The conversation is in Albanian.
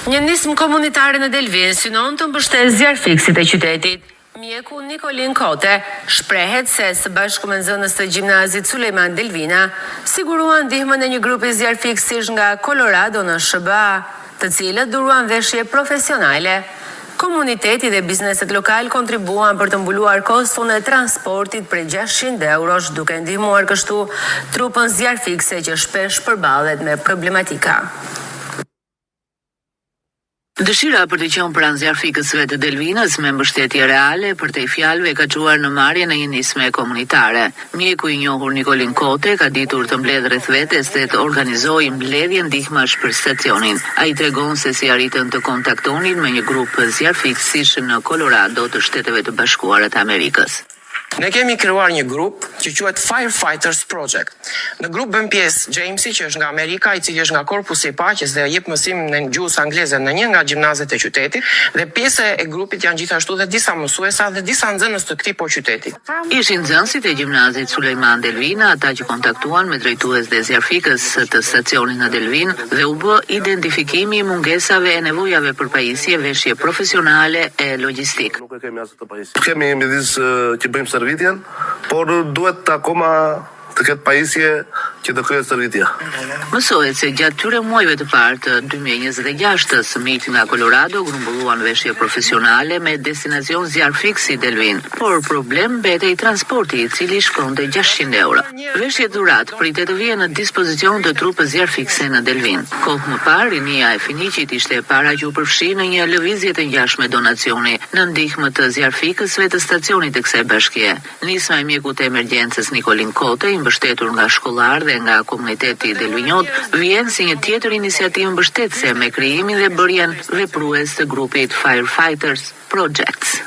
Një nismë komunitare në Delvin synon të mbështet zjarfikësit e qytetit. Mjeku Nikolin Kote shprehet se së bashku me nxënës të gjimnazit Sulejman Delvina siguruan ndihmën e një grupi zjarfikësish nga Colorado në SBA, të cilët duruan veshje profesionale. Komuniteti dhe bizneset lokal kontribuan për të mbuluar koston e transportit për 600 eurosh, duke ndihmuar kështu trupën zjarfikëse që shpesh përballet me problematika. Dëshira për të qenë pranë zjarfikësve të Delvinës me mbështetje reale për të fjalëve ka çuar në marrjen e një nisme komunitare. Mjeku i njohur Nikolin Kote ka ditur të mbledh rreth vetes dhe të organizojë mbledhje ndihmash për stacionin. Ai tregon se si arritën të kontaktonin me një grup zjarfikësish në Colorado të Shteteve të Bashkuara të Amerikës. Ne kemi krijuar një grup që quhet Firefighters Project. Në grup bën pjesë Jamesi, që është nga Amerika, i cili është nga Korpusi i Paqes dhe jep mësim në gjuhë angleze në një nga gjimnazet e qytetit, dhe pjesë e grupit janë gjithashtu dhe disa mësuesa dhe disa nxënës të këtij po qyteti. Ishin nxënësit e gjimnazit Sulejman Delvina, ata që kontaktuan me drejtues dhe zjarfikës të stacionit në Delvin dhe u bë identifikimi i mungesave e nevojave për pajisje, veshje profesionale e logjistik. Kemi midis që bëjmë servitjen, por duhet akoma të ketë pajisje që të kryet servitja. Mësohet se gjatë tyre muajve të parë të 2026-s, miq nga Colorado grumbulluan veshje profesionale me destinacion zjarfik si Delvin, por problem mbetej transporti, i cili shkonte 600 euro. Veshjet dhurat pritet të vijë në dispozicion të trupës zjarfikse në Delvin. Kohë më parë, rinia e Finiqit ishte para që u përfshi në një lëvizje të ngjashme donacioni në ndihmë të zjarfikësve të stacionit të kësaj bashkie. Nisma e mjekut të emergjencës Nikolin Kote, i mbështetur nga shkollar dhe nga komuniteti delvinjot, vjen si një tjetër iniciativë mbështetëse me krijimin dhe bërjen veprues të grupit Firefighters Projects.